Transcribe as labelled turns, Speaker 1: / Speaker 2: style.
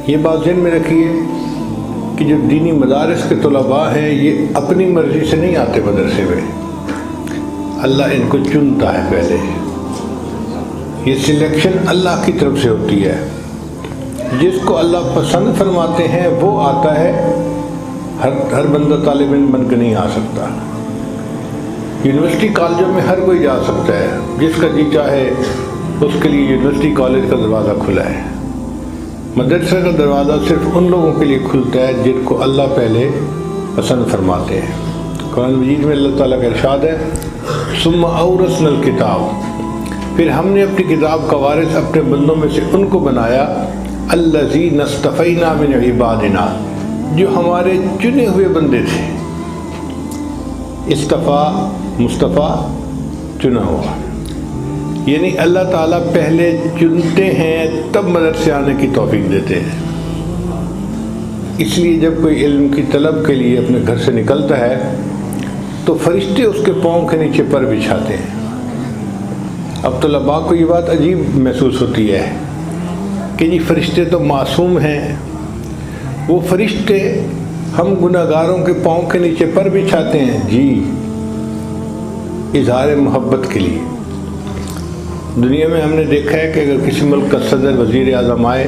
Speaker 1: یہ بات ذہن میں رکھیے کہ جو دینی مدارس کے طلباء ہیں یہ اپنی مرضی سے نہیں آتے مدرسے میں، اللہ ان کو چنتا ہے پہلے، یہ سلیکشن اللہ کی طرف سے ہوتی ہے، جس کو اللہ پسند فرماتے ہیں وہ آتا ہے، ہر بندہ طالب علم بن کے نہیں آ سکتا۔ یونیورسٹی کالجوں میں ہر کوئی جا سکتا ہے، جس کا جی چاہے اس کے لیے یونیورسٹی کالج کا دروازہ کھلا ہے۔ مدرسہ کا دروازہ صرف ان لوگوں کے لیے کھلتا ہے جن کو اللہ پہلے پسند فرماتے ہیں۔ قرآن مجید میں اللہ تعالیٰ کا ارشاد ہے ثم اورثنا الکتاب، پھر ہم نے اپنی کتاب کا وارث اپنے بندوں میں سے ان کو بنایا الذین اصطفینا من عبادنا، جو ہمارے چنے ہوئے بندے تھے۔ اصطفیٰ مصطفیٰ چنا ہوا، یعنی اللہ تعالیٰ پہلے چنتے ہیں تب مدرسے آنے کی توفیق دیتے ہیں۔ اس لیے جب کوئی علم کی طلب کے لیے اپنے گھر سے نکلتا ہے تو فرشتے اس کے پاؤں کے نیچے پر بچھاتے ہیں۔ اب طلباء کو یہ بات عجیب محسوس ہوتی ہے کہ جی فرشتے تو معصوم ہیں، وہ فرشتے ہم گناہ گاروں کے پاؤں کے نیچے پر بچھاتے ہیں؟ جی، اظہار محبت کے لیے۔ دنیا میں ہم نے دیکھا ہے کہ اگر کسی ملک کا صدر وزیر اعظم آئے